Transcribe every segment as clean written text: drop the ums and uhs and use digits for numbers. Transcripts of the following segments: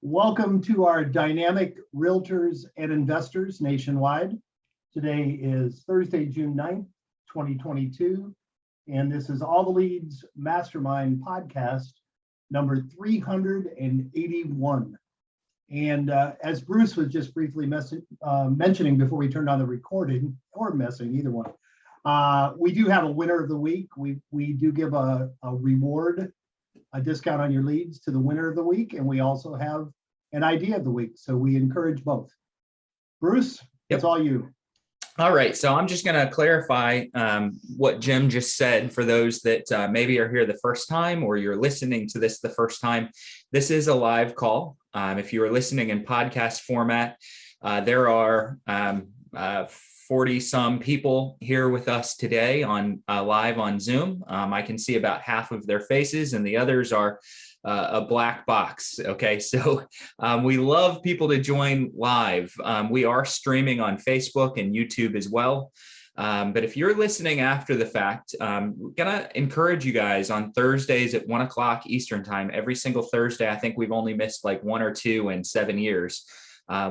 Welcome to our dynamic realtors and investors nationwide. Today is Thursday, June 9th, 2022, and this is All the Leads Mastermind podcast number 381. And as Bruce was just briefly mentioning before we turned on the recording, or messing, either one, we do have a winner of the week. We do give a reward, a discount on your leads to the winner of the week, and we also have an idea of the week. So we encourage both. Bruce, it's all you. All right. So I'm just going to clarify what Jim just said for those that maybe are here the first time or you're listening to this the first time. This is a live call. If you are listening in podcast format, there are 40 some people here with us today on live on Zoom. I can see about half of their faces and the others are a black box. Okay. So we love people to join live. We are streaming on Facebook and YouTube as well. But if you're listening after the fact, we're gonna encourage you guys on Thursdays at 1 o'clock Eastern time, every single Thursday. I think we've only missed like one or two in 7 years.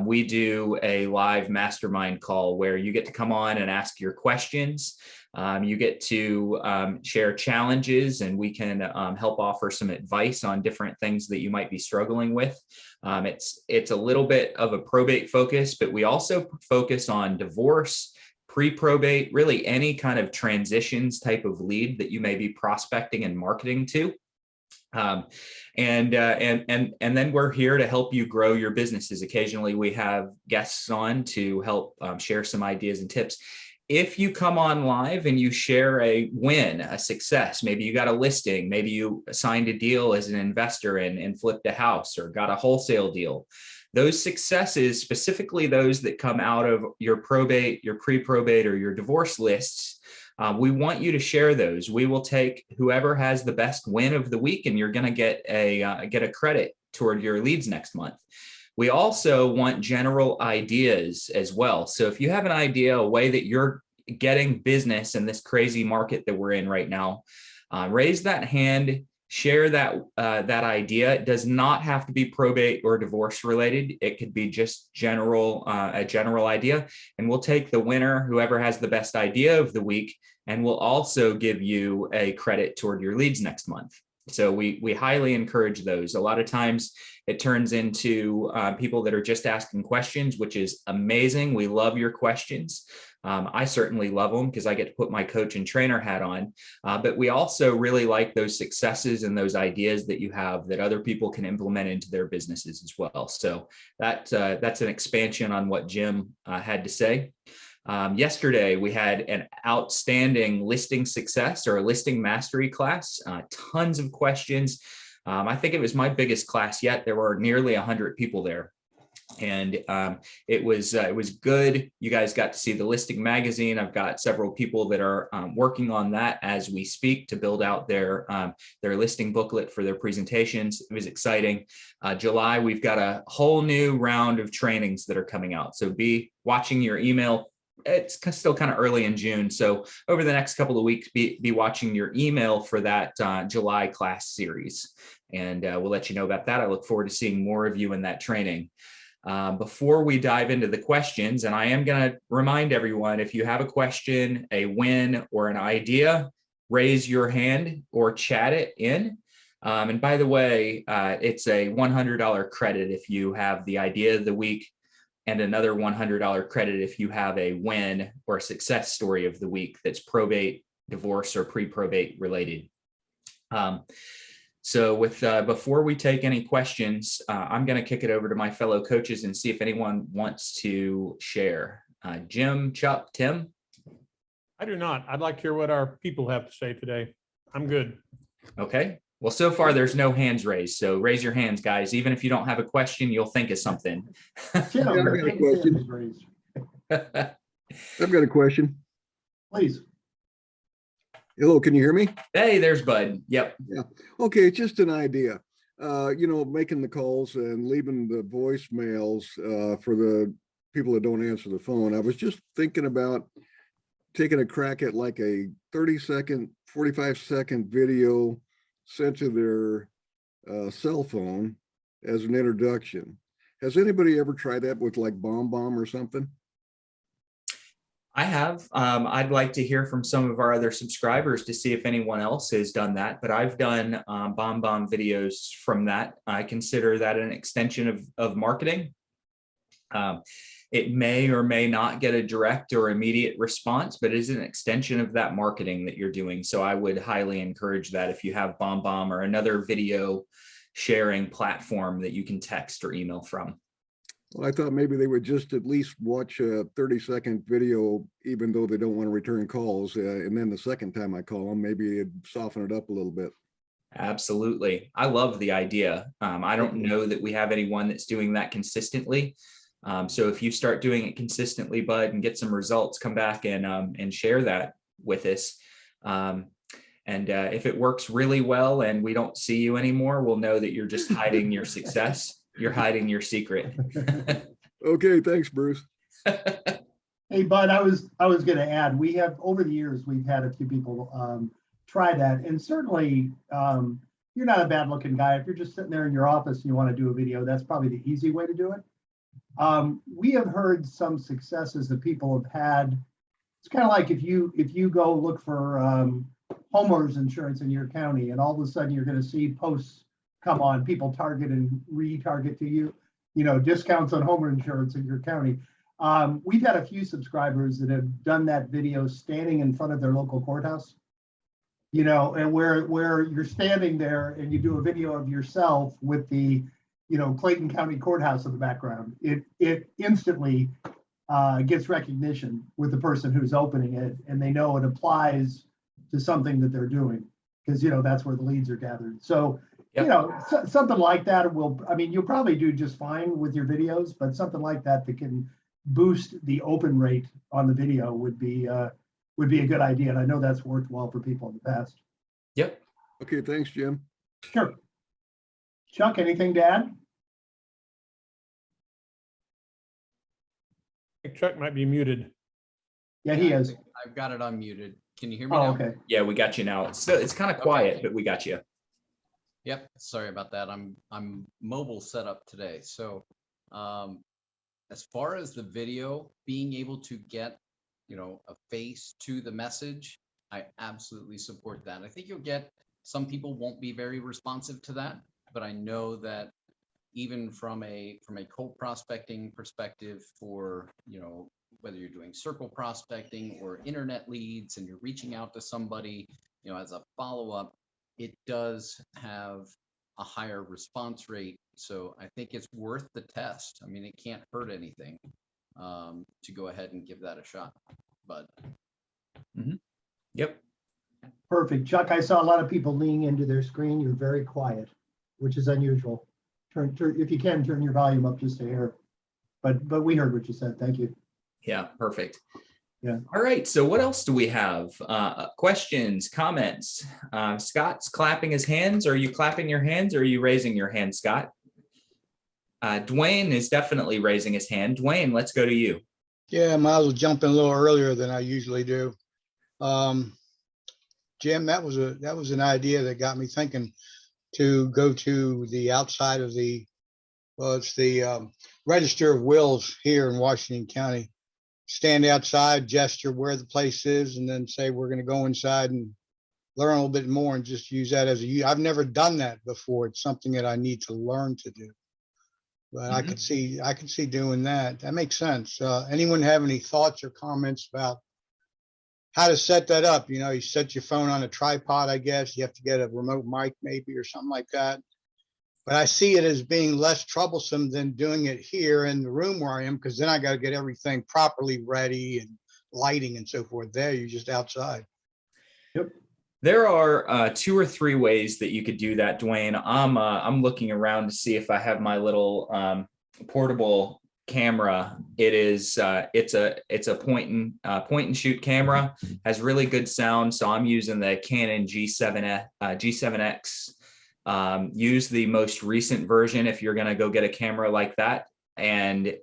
We do a live mastermind call where you get to come on and ask your questions. You get to share challenges, and we can help offer some advice on different things that you might be struggling with. It's a little bit of a probate focus, but we also focus on divorce, pre-probate, really any kind of transitions type of lead that you may be prospecting and marketing to. And then we're here to help you grow your businesses. Occasionally we have guests on to help share some ideas and tips. If you come on live and you share a win, a success, maybe you got a listing, maybe you signed a deal as an investor and flipped a house or got a wholesale deal, those successes, specifically those that come out of your probate, your pre-probate, or your divorce lists, we want you to share those. We will take whoever has the best win of the week, and you're going to get a credit toward your leads next month. We also want general ideas as well. So if you have an idea, a way that you're getting business in this crazy market that we're in right now, raise that hand, share that idea. It does not have to be probate or divorce related. It could be just a general idea. And we'll take the winner, whoever has the best idea of the week, and we'll also give you a credit toward your leads next month. So we highly encourage those. A lot of times it turns into people that are just asking questions, which is amazing. We love your questions. I certainly love them because I get to put my coach and trainer hat on. But we also really like those successes and those ideas that you have that other people can implement into their businesses as well. So that's an expansion on what Jim had to say. Yesterday, we had an outstanding listing success or a listing mastery class, tons of questions. I think it was my biggest class yet. There were nearly 100 people there. And it was good. You guys got to see the listing magazine. I've got several people that are working on that as we speak to build out their listing booklet for their presentations. It was exciting. July, we've got a whole new round of trainings that are coming out. So be watching your email. It's still kind of early in June. So over the next couple of weeks, be watching your email for that July class series. And we'll let you know about that. I look forward to seeing more of you in that training. Before we dive into the questions, and I am going to remind everyone, if you have a question, a win, or an idea, raise your hand or chat it in. And by the way, it's a $100 credit if you have the idea of the week, and another $100 credit if you have a win or a success story of the week that's probate, divorce, or pre-probate related. So before we take any questions, I'm going to kick it over to my fellow coaches and see if anyone wants to share. Jim, Chuck, Tim? I do not. I'd like to hear what our people have to say today. I'm good. Okay. Well, so far there's no hands raised. So raise your hands, guys. Even if you don't have a question, you'll think of something. Yeah, I've got a question. I've got a question. Please. Hello, can you hear me? Hey, there's Bud. Yep. Yeah. Okay, just an idea. Making the calls and leaving the voicemails for the people that don't answer the phone. I was just thinking about taking a crack at like a 30-second, 45-second video sent to their cell phone as an introduction. Has anybody ever tried that with like Bomb or something? I have. I'd like to hear from some of our other subscribers to see if anyone else has done that, but I've done Bomb videos from that. I consider that an extension of marketing. It may or may not get a direct or immediate response, but it is an extension of that marketing that you're doing. So I would highly encourage that if you have Bomb or another video sharing platform that you can text or email from. Well, I thought maybe they would just at least watch a 30-second video, even though they don't want to return calls. And then the second time I call them, maybe it'd soften it up a little bit. Absolutely. I love the idea. I don't know that we have anyone that's doing that consistently. So if you start doing it consistently, Bud, and get some results, come back and share that with us. And if it works really well and we don't see you anymore, we'll know that you're just hiding your success. You're hiding your secret. Okay, thanks, Bruce. Hey, Bud, I was going to add, we have, over the years, we've had a few people try that. And certainly, you're not a bad looking guy. If you're just sitting there in your office and you want to do a video, that's probably the easy way to do it. We have heard some successes that people have had. It's kind of like if you go look for homeowners insurance in your county, and all of a sudden you're going to see posts come on, people target and retarget to you, discounts on home insurance in your county. We've had a few subscribers that have done that video standing in front of their local courthouse, and where you're standing there and you do a video of yourself with the, Clayton County Courthouse in the background. It instantly gets recognition with the person who's opening it, and they know it applies to something that they're doing, because, that's where the leads are gathered. So, Yep. Something like that you'll probably do just fine with your videos, but something like that can boost the open rate on the video would be a good idea. And I know that's worked well for people in the past. Yep. Okay, thanks, Jim. Sure. Chuck, anything to add? Chuck might be muted. Yeah, he is. I've got it unmuted. Can you hear me Oh, now? okay. Yeah, we got you now. It's kind of quiet, but we got you. Yep. Sorry about that. I'm mobile set up today. So as far as the video, being able to get, a face to the message, I absolutely support that. I think you'll get, some people won't be very responsive to that, but I know that even from a cold prospecting perspective for, whether you're doing circle prospecting or internet leads and you're reaching out to somebody, as a follow-up, it does have a higher response rate. So I think it's worth the test. I mean, it can't hurt anything to go ahead and give that a shot. But Yep. Perfect. Chuck, I saw a lot of people leaning into their screen. You're very quiet, which is unusual. Turn if you can, turn your volume up just a hair. But we heard what you said. Thank you. Yeah, perfect. Yeah. All right. So what else do we have? Questions, comments? Scott's clapping his hands. Are you clapping your hands or are you raising your hand, Scott? Dwayne is definitely raising his hand. Dwayne, let's go to you. Yeah, might as well jump in a little earlier than I usually do. Jim, that was an idea that got me thinking to go to the outside of it's the Register of Wills here in Washington County. Stand outside, gesture where the place is, and then say we're going to go inside and learn a little bit more, and just use that as I've never done that before. It's something that I need to learn to do. But I could see doing that. That makes sense. Anyone have any thoughts or comments about how to set that up? You set your phone on a tripod, I guess. You have to get a remote mic maybe or something like that. But I see it as being less troublesome than doing it here in the room where I am, because then I got to get everything properly ready and lighting and so forth. There, you're just outside. Yep. There are 2 or 3 ways that you could do that, Dwayne. I'm looking around to see if I have my little portable camera. It's a point and shoot camera. Has really good sound. So I'm using the Canon G7X. Use the most recent version if you're going to go get a camera like that. And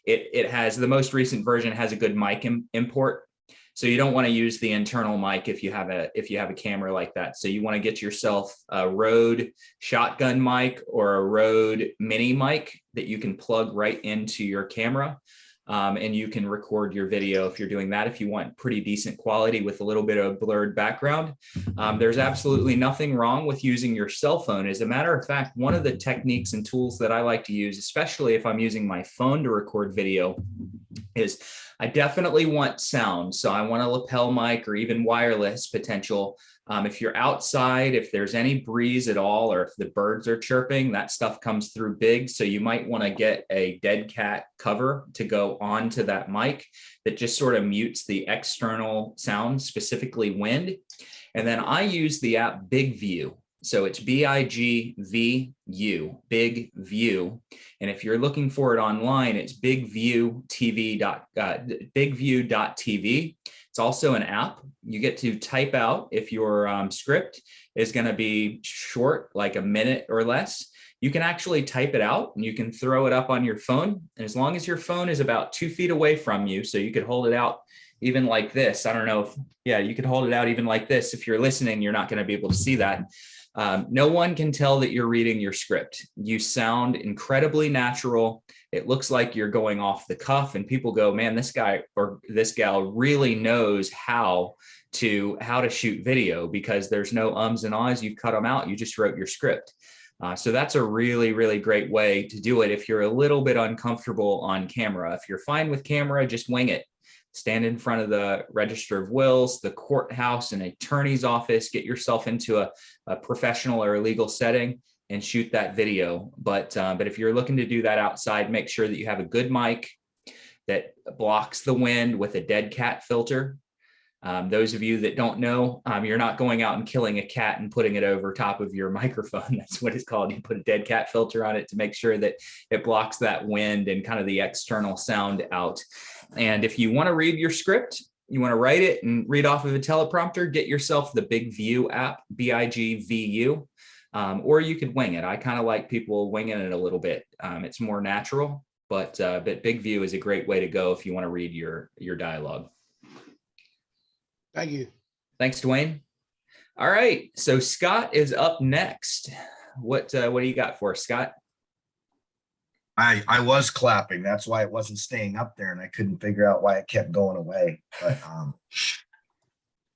it has the most recent version has a good mic import. So you don't want to use the internal mic if you have a camera like that. So you want to get yourself a Rode shotgun mic or a Rode mini mic that you can plug right into your camera. And you can record your video if you're doing that, if you want pretty decent quality with a little bit of blurred background. There's absolutely nothing wrong with using your cell phone. As a matter of fact, one of the techniques and tools that I like to use, especially if I'm using my phone to record video, is I definitely want sound. So I want a lapel mic or even wireless potential. If you're outside, if there's any breeze at all, or if the birds are chirping, that stuff comes through big. So you might want to get a dead cat cover to go onto that mic that just sort of mutes the external sound, specifically wind. And then I use the app Big View. So it's BIGVU, Big View. And if you're looking for it online, it's bigview.tv. It's also an app. You get to type out if your script is going to be short, like a minute or less. You can actually type it out and you can throw it up on your phone. And as long as your phone is about 2 feet away from you, so you could hold it out even like this. I don't know if, yeah, you could hold it out even like this. If you're listening, you're not going to be able to see that. No one can tell that you're reading your script. You sound incredibly natural. It looks like you're going off the cuff, and people go, man, this guy or this gal really knows how to shoot video, because there's no ums and ahs. You've cut them out. You just wrote your script. So that's a really, really great way to do it if you're a little bit uncomfortable on camera. If you're fine with camera, just wing it. Stand in front of the Register of Wills, the courthouse, an attorney's office, get yourself into a professional or a legal setting and shoot that video. But if you're looking to do that outside, make sure that you have a good mic that blocks the wind with a dead cat filter. Those of you that don't know, you're not going out and killing a cat and putting it over top of your microphone. That's what it's called. You put a dead cat filter on it to make sure that it blocks that wind and kind of the external sound out. And if you want to read your script, you want to write it and read off of a teleprompter, get yourself the Big View app, BIGVU, or you could wing it. I kind of like people winging it a little bit. It's more natural, but Big View is a great way to go if you want to read your dialogue. Thank you. Thanks, Dwayne. All right, so Scott is up next. What do you got for us, Scott? I was clapping. That's why it wasn't staying up there, and I couldn't figure out why it kept going away. But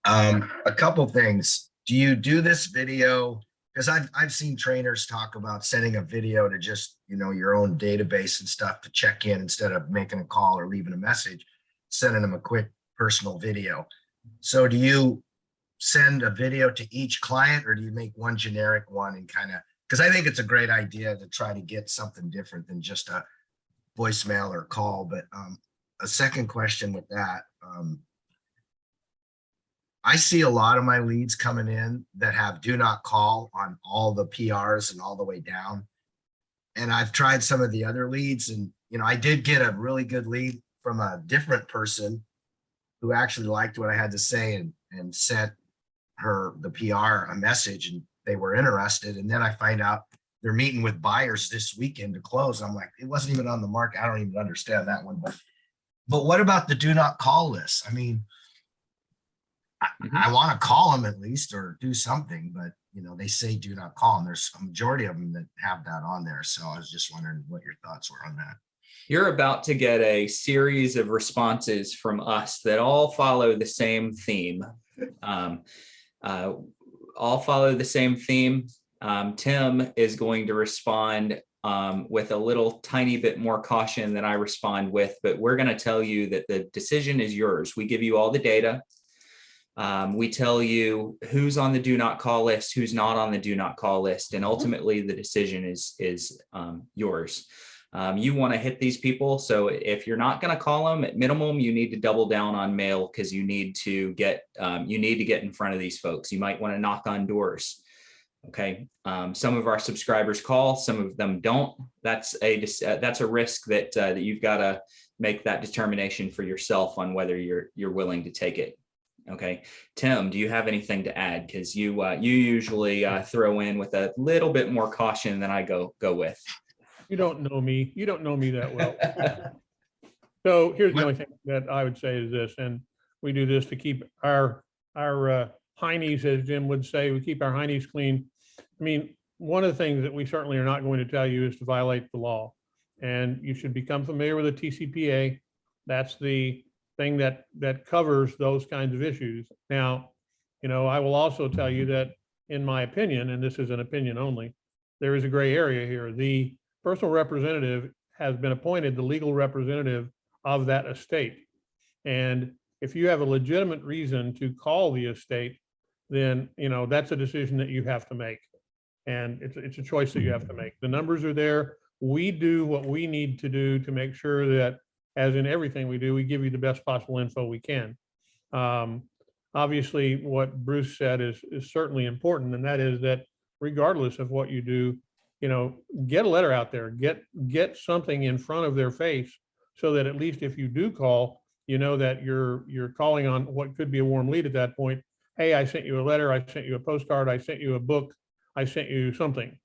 a couple things. Do you do this video? Because I've seen trainers talk about sending a video to just, your own database and stuff to check in instead of making a call or leaving a message, sending them a quick personal video. So do you send a video to each client, or do you make one generic one and kind of, because I think it's a great idea to try to get something different than just a voicemail or call. But a second question with that, I see a lot of my leads coming in that have do not call on all the PRs and all the way down. And I've tried some of the other leads, and I did get a really good lead from a different person who actually liked what I had to say and sent her, the PR, a message, and they were interested. And then I find out they're meeting with buyers this weekend to close. I'm like, it wasn't even on the market. I don't even understand that one. But what about the do not call list? I mean, I want to call them at least, or do something, but they say do not call, and there's a majority of them that have that on there. So I was just wondering what your thoughts were on that. You're about to get a series of responses from us that all follow the same theme. All follow the same theme. Tim is going to respond with a little tiny bit more caution than I respond with, but we're going to tell you that the decision is yours. We give you all the data. We tell you who's on the do not call list, who's not on the do not call list, and ultimately the decision is yours. You want to hit these people. So if you're not going to call them, at minimum, you need to double down on mail, because you need to get in front of these folks. You might want to knock on doors. Okay. Some of our subscribers call, some of them don't. That's a risk that you've got to make that determination for yourself on whether you're willing to take it. Okay. Tim, do you have anything to add? Because you usually throw in with a little bit more caution than I go with. You don't know me. You don't know me that well. So here's the only thing that I would say is this, and We do this to keep our heinies, as Jim would say, we keep our heinies clean. I mean, one of the things that we certainly are not going to tell you is to violate the law. And you should become familiar with the TCPA. That's the thing that covers those kinds of issues. Now, I will also tell you that in my opinion, and this is an opinion only, there is a gray area here. The personal representative has been appointed the legal representative of that estate. And if you have a legitimate reason to call the estate, then, that's a decision that you have to make. And it's a choice that you have to make. The numbers are there. We do what we need to do to make sure that, as in everything we do, we give you the best possible info we can. Obviously, what Bruce said is certainly important, and that is that regardless of what you do, get a letter out there, get something in front of their face, so that at least if you do call, that you're calling on what could be a warm lead at that point. Hey, I sent you a letter, I sent you a postcard, I sent you a book, I sent you something.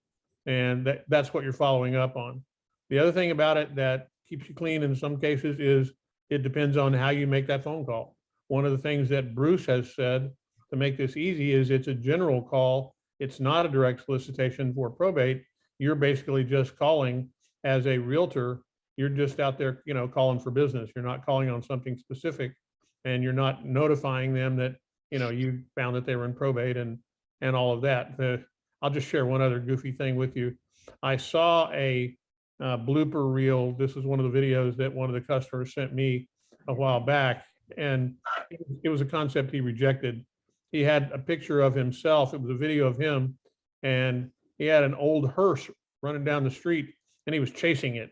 And that's what you're following up on. The other thing about it that keeps you clean in some cases is it depends on how you make that phone call. One of the things that Bruce has said to make this easy is it's a general call. It's not a direct solicitation for probate. You're basically just calling as a realtor. You're just out there, calling for business. You're not calling on something specific, and you're not notifying them that, you found that they were in probate and all of that. I'll just share one other goofy thing with you. I saw a blooper reel. This is one of the videos that one of the customers sent me a while back, and it was a concept he rejected. He had a picture of himself. It was a video of him, and he had an old hearse running down the street, and he was chasing it.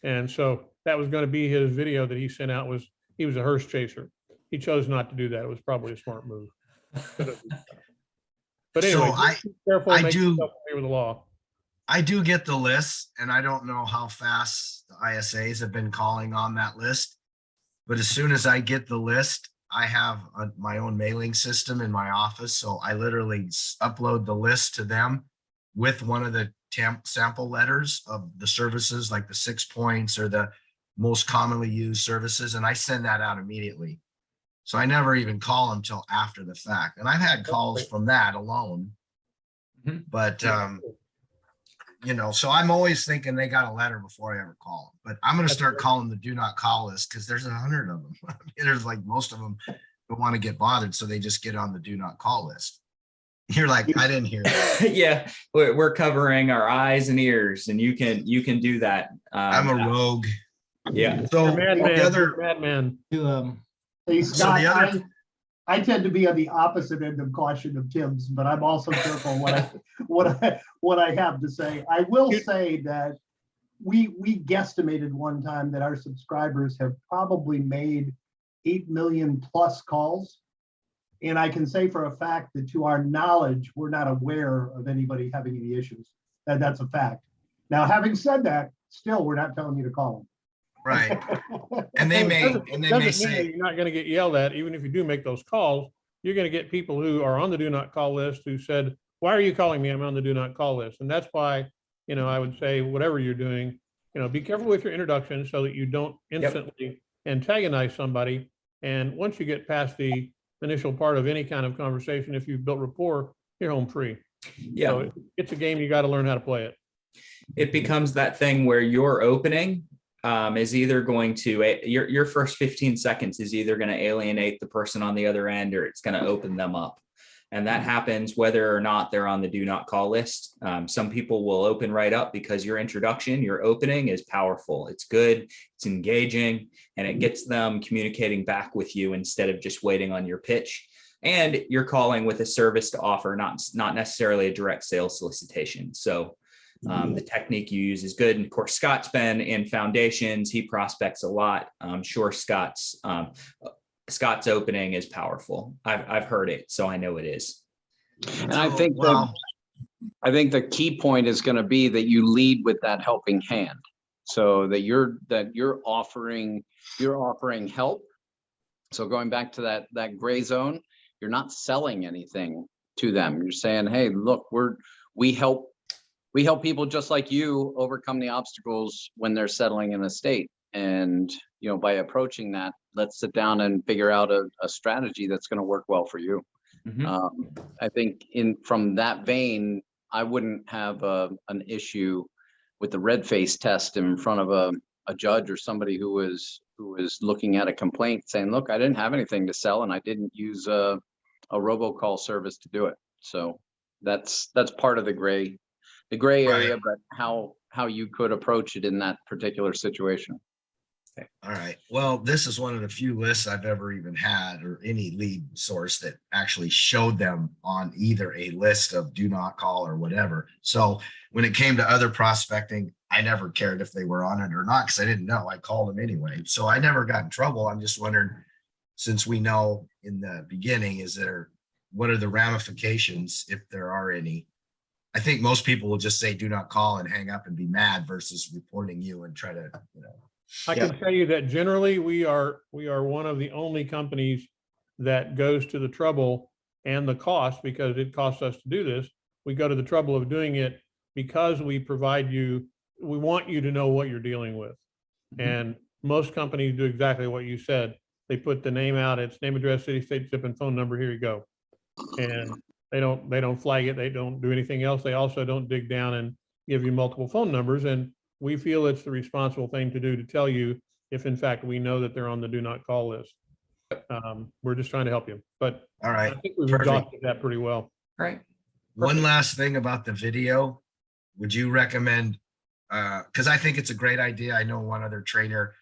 And so that was going to be his video that he sent out. He was a hearse chaser. He chose not to do that. It was probably a smart move. But anyway, So be careful. I Make do- yourself familiar with the law. I do get the list, and I don't know how fast the ISAs have been calling on that list. But as soon as I get the list, I have my own mailing system in my office. So I literally upload the list to them with one of the sample letters of the services, like the 6 points or the most commonly used services. And I send that out immediately. So I never even call them till after the fact. And I've had calls from that alone. Mhm. But, so I'm always thinking they got a letter before I ever call them. But I'm going to start calling the do not call list, because there's 100 of them. There's like most of them don't want to get bothered, so they just get on the do not call list. You're like, I didn't hear that. Yeah, we're covering our eyes and ears, and you can do that. I'm a rogue. Yeah. So You're a madman. the other, You're a madman. Hey, So Scott, the other- I tend to be on the opposite end of caution of Tim's, but I'm also careful what I have to say. I will say that we guesstimated one time that our subscribers have probably made 8 million plus calls. And I can say for a fact that, to our knowledge, we're not aware of anybody having any issues. That's a fact. Now, having said that, still, we're not telling you to call them. right. And they may Doesn't mean that say, you're not going to get yelled at. Even if you do make those calls, you're going to get people who are on the do not call list who said, why are you calling me? I'm on the do not call list. And that's why, I would say, whatever you're doing, be careful with your introduction so that you don't instantly antagonize somebody. And once you get past the initial part of any kind of conversation, if you've built rapport, you're home free. Yeah. So it's a game. You got to learn how to play it. It becomes that thing where your opening is either going to, your first 15 seconds is either going to alienate the person on the other end, or it's going to open them up. And that happens whether or not they're on the do not call list. Some people will open right up because your introduction, your opening is powerful. It's good, it's engaging, and it gets them communicating back with you instead of just waiting on your pitch. And you're calling with a service to offer, not necessarily a direct sales solicitation. So the technique you use is good. And of course, Scott's been in foundations. He prospects a lot. I'm sure Scott's opening is powerful. I've heard it, so I know it is. And I think the key point is going to be that you lead with that helping hand, so that you're offering help. So going back to that gray zone, you're not selling anything to them. You're saying, hey, look, we help people just like you overcome the obstacles when they're settling an estate. And, you know, by approaching that, let's sit down and figure out a strategy that's going to work well for you. Mhm. I think from that vein, I wouldn't have an issue with the red face test in front of a judge or somebody who was looking at a complaint saying, look, I didn't have anything to sell and I didn't use a robocall service to do it. So that's part of the gray area, Right. but how you could approach it in that particular situation. All right. Well, this is one of the few lists I've ever even had, or any lead source that actually showed them on either a list of do not call or whatever. So when it came to other prospecting, I never cared if they were on it or not, because I didn't know. I called them anyway. So I never got in trouble. I'm just wondering, since we know in the beginning, what are the ramifications, if there are any? I think most people will just say do not call and hang up and be mad versus reporting you and try to, I Yeah. can tell you that generally we are one of the only companies that goes to the trouble and the cost, because it costs us to do this. We go to the trouble of doing it because we want you to know what you're dealing with. Mhm. And most companies do exactly what you said. They put the name out, it's name, address, city, state, zip, and phone number, here you go. And they don't flag it, they don't do anything else. They also don't dig down and give you multiple phone numbers. And we feel it's the responsible thing to do to tell you if in fact we know that they're on the do not call list. We're just trying to help you, but all right. I think we've Perfect. exhausted that pretty well. Right. One Perfect. last thing about the video. Would you recommend, because I think it's a great idea. I know one other trainer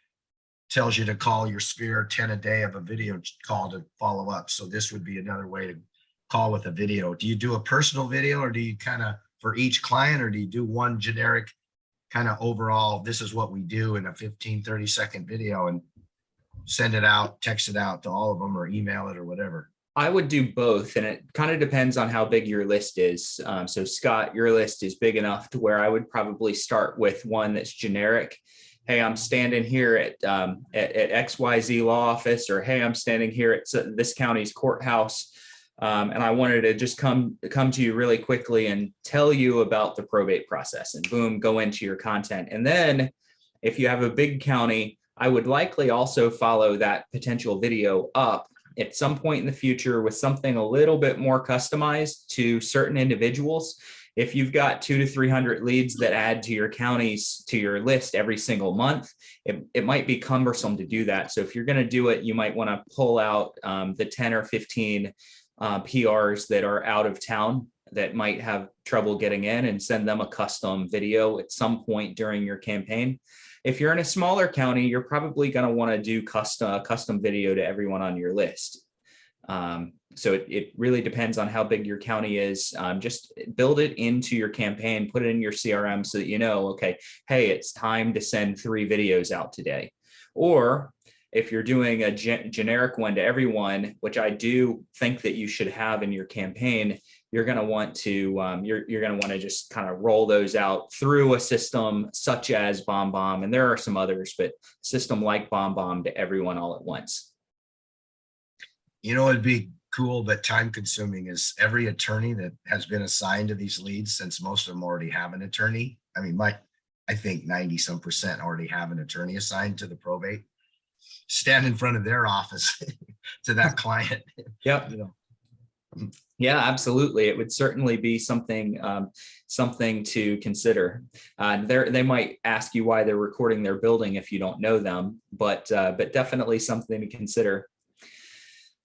tells you to call your sphere 10 a day of a video call to follow up. So this would be another way to call with a video. Do you do a personal video, or do you kind of for each client, or do you do one generic kind of overall, this is what we do in a 15-30-second video and send it out, text it out to all of them or email it or whatever? I would do both, and it kind of depends on how big your list is. So Scott, your list is big enough to where I would probably start with one that's generic. Hey, I'm standing here at XYZ law office, or hey, I'm standing here at this county's courthouse. And I wanted to just come to you really quickly and tell you about the probate process, and boom, go into your content. And then if you have a big county, I would likely also follow that potential video up at some point in the future with something a little bit more customized to certain individuals. If you've got 200 to 300 leads that add to your counties, to your list every single month, it might be cumbersome to do that. So if you're going to do it, you might want to pull out the 10 or 15 PRs that are out of town that might have trouble getting in, and send them a custom video at some point during your campaign. If you're in a smaller county, you're probably going to want to do custom video to everyone on your list. So it really depends on how big your county is. Just build it into your campaign, put it in your CRM so that you know, okay, hey, it's time to send 3 videos out today. Or if you're doing a generic one to everyone, which I do think that you should have in your campaign, you're going to want to you're going to want to just kind of roll those out through a system such as BombBomb, and there are some others, but system like BombBomb to everyone all at once. You know, it'd be cool but time consuming is every attorney that has been assigned to these leads, since most of them already have an attorney. I mean, I think 90% already have an attorney assigned to the probate. Stand in front of their office to that client. Yep. Yeah, absolutely. It would certainly be something to consider. They might ask you why they're recording their building if you don't know them, but definitely something to consider.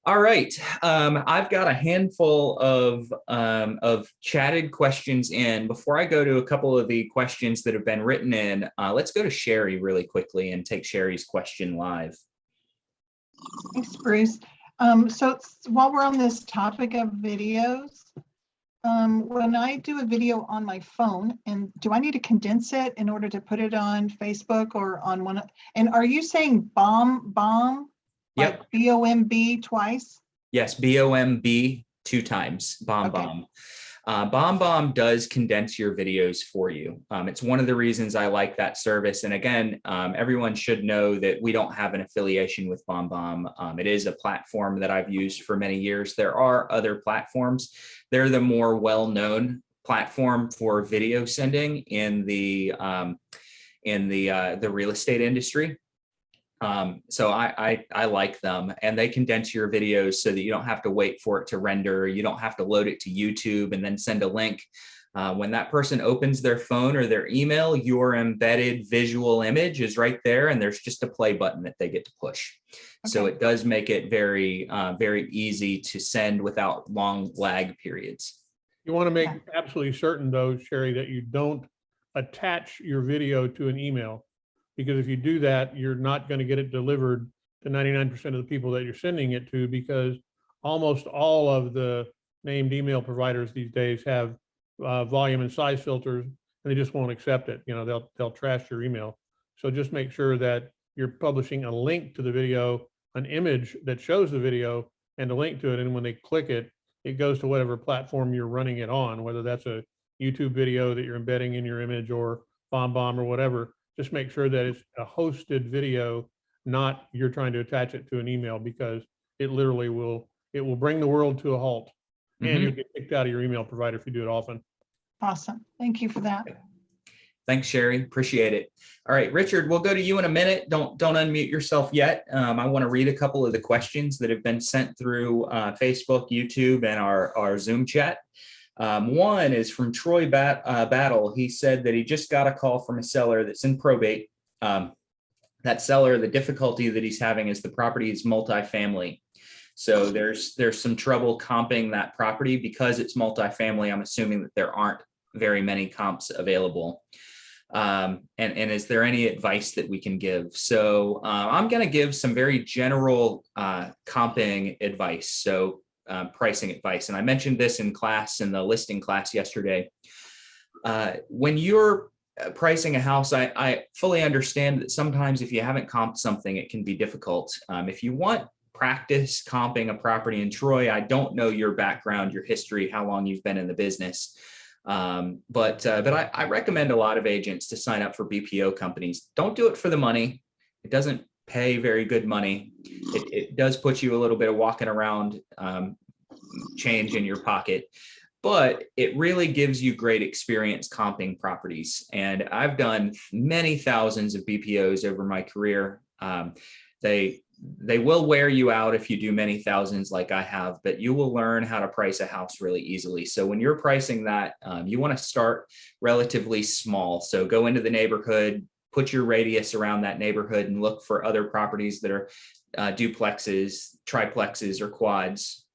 All right, I've got a handful of chatted questions in. Before I go to a couple of the questions that have been written in, let's go to Sherry really quickly and take Sherry's question live. Thanks, Bruce. So while we're on this topic of videos, when I do a video on my phone, and do I need to condense it in order to put it on Facebook or on one? And are you saying bomb? Yep. Like BOMB twice? Yes, BOMB 2 times, BombBomb. Okay. BombBomb does condense your videos for you. It's one of the reasons I like that service. And again, everyone should know that we don't have an affiliation with BombBomb. It is a platform that I've used for many years. There are other platforms. They're the more well-known platform for video sending in the real estate industry. So I like them, and they condense your videos so that you don't have to wait for it to render. You don't have to load it to YouTube and then send a link. When that person opens their phone or their email, your embedded visual image is right there, and there's just a play button that they get to push. So Okay. it does make it very, very easy to send without long lag periods. You want to make Yeah. absolutely certain though, Sherry, that you don't attach your video to an email. Because if you do that, you're not going to get it delivered to 99% of the people that you're sending it to, because almost all of the named email providers these days have volume and size filters, and they just won't accept it. You know, they'll trash your email. So just make sure that you're publishing a link to the video, an image that shows the video, and a link to it. And when they click it, it goes to whatever platform you're running it on, whether that's a YouTube video that you're embedding in your image or BombBomb or whatever. Just make sure that it's a hosted video, not you're trying to attach it to an email, because it literally will bring the world to a halt. And you'll get kicked out of your email provider if you do it often. Awesome. Thank you for that. Thanks, Sherry. Appreciate it. All right, Richard, we'll go to you in a minute. Don't unmute yourself yet. I want to read a couple of the questions that have been sent through Facebook, YouTube, and our Zoom chat. One is from Troy Battle. He said that he just got a call from a seller that's in probate. That seller, the difficulty that he's having is the property is multifamily. So there's some trouble comping that property because it's multifamily. I'm assuming that there aren't very many comps available. And is there any advice that we can give? So I'm going to give some very general comping advice. So pricing advice. And I mentioned this in class, in the listing class yesterday. When you're pricing a house, I fully understand that sometimes if you haven't comped something, it can be difficult. If you want practice comping a property in Troy, I don't know your background, your history, how long you've been in the business. But I recommend a lot of agents to sign up for BPO companies. Don't do it for the money. It doesn't pay very good money. It does put you a little bit of walking around change in your pocket, but it really gives you great experience comping properties. And I've done many thousands of BPOs over my career. They will wear you out if you do many thousands like I have, but you will learn how to price a house really easily. So when you're pricing that, you want to start relatively small. So go into the neighborhood, put your radius around that neighborhood, and look for other properties that are duplexes, triplexes, or quads.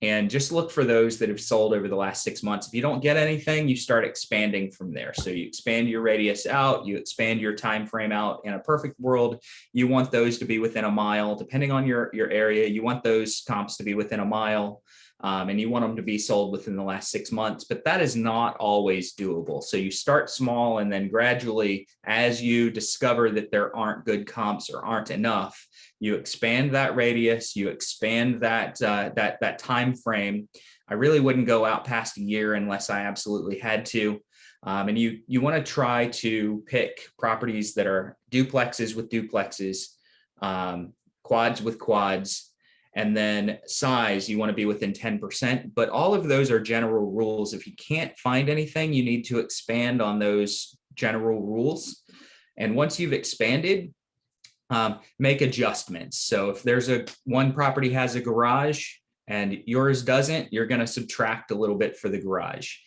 And just look for those that have sold over the last 6 months. If you don't get anything, you start expanding from there. So you expand your radius out, you expand your time frame out. In a perfect world, you want those to be within a mile. Depending on your area, you want those comps to be within a mile. And you want them to be sold within the last 6 months, but that is not always doable. So you start small, and then gradually, as you discover that there aren't good comps or aren't enough, you expand that radius, you expand that time frame. I really wouldn't go out past a year unless I absolutely had to. And you want to try to pick properties that are duplexes with duplexes, quads with quads, and then size, you want to be within 10%. But all of those are general rules. If you can't find anything, you need to expand on those general rules. And once you've expanded, make adjustments. So if there's one property has a garage and yours doesn't, you're going to subtract a little bit for the garage.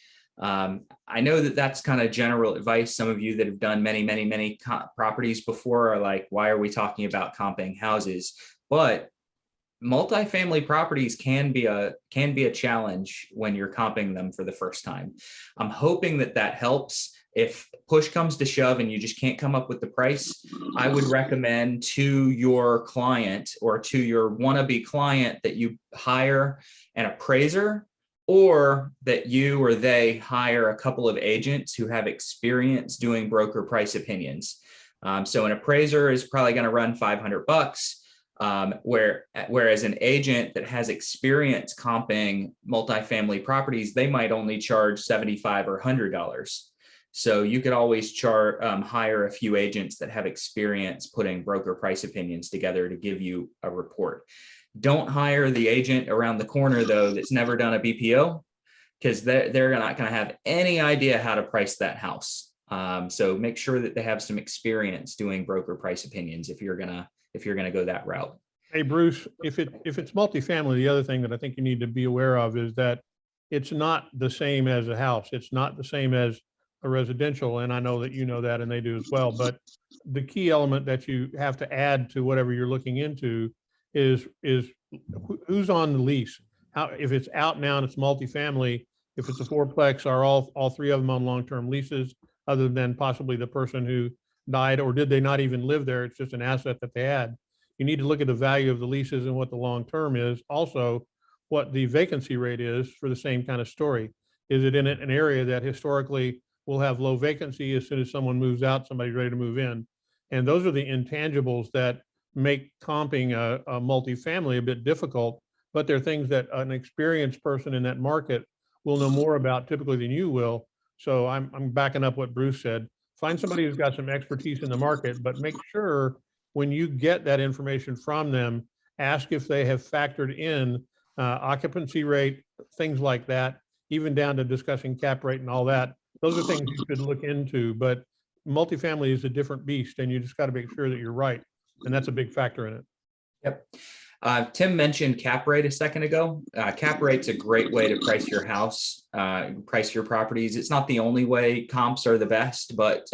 I know that that's kind of general advice. Some of you that have done many properties before are like, why are we talking about comping houses? But multifamily properties can be a challenge when you're comping them for the first time. I'm hoping that helps. If push comes to shove and you just can't come up with the price, I would recommend to your client or to your wannabe client that you hire an appraiser, or that you or they hire a couple of agents who have experience doing broker price opinions. So an appraiser is probably going to run $500. Whereas an agent that has experience comping multifamily properties, they might only charge $75 or $100. So you could always hire a few agents that have experience putting broker price opinions together to give you a report. Don't hire the agent around the corner, though, that's never done a BPO, because they're not going to have any idea how to price that house. So make sure that they have some experience doing broker price opinions if you're gonna go that route. Hey, Bruce, if it's multifamily, the other thing that I think you need to be aware of is that it's not the same as a house. It's not the same as a residential. And I know that you know that and they do as well. But the key element that you have to add to whatever you're looking into is who's on the lease. How, if it's out now and it's multifamily, if it's a fourplex, are all three of them on long-term leases, other than possibly the person who died, or did they not even live there? It's just an asset that they had. You need to look at the value of the leases and what the long-term is. Also, what the vacancy rate is for the same kind of story. Is it in an area that historically will have low vacancy? As soon as someone moves out, somebody's ready to move in. And those are the intangibles that make comping a multifamily a bit difficult, but they're things that an experienced person in that market will know more about typically than you will. So I'm backing up what Bruce said. Find somebody who's got some expertise in the market, but make sure when you get that information from them, ask if they have factored in occupancy rate, things like that, even down to discussing cap rate and all that. Those are things you should look into, but multifamily is a different beast and you just got to make sure that you're right. And that's a big factor in it. Yep. Tim mentioned cap rate a second ago. Cap rate's a great way to price your house, price your properties. It's not the only way comps are the best, but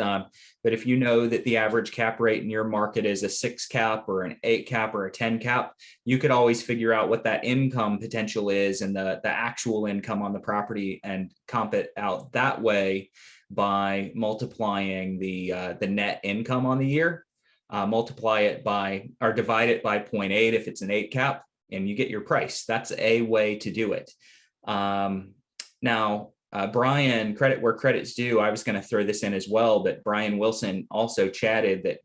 if you know that the average cap rate in your market is a 6 cap or an 8 cap or a 10 cap, you could always figure out what that income potential is and the actual income on the property and comp it out that way by multiplying the net income on the year. Multiply it by or divide it by 0.8 if it's an 8 cap, and you get your price. That's a way to do it. Now, Brian, credit where credit's due. I was going to throw this in as well, but Brian Wilson also chatted that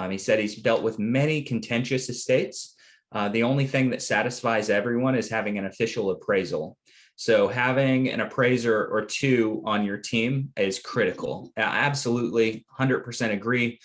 he said he's dealt with many contentious estates. The only thing that satisfies everyone is having an official appraisal. So having an appraiser or two on your team is critical. Absolutely, 100% agree.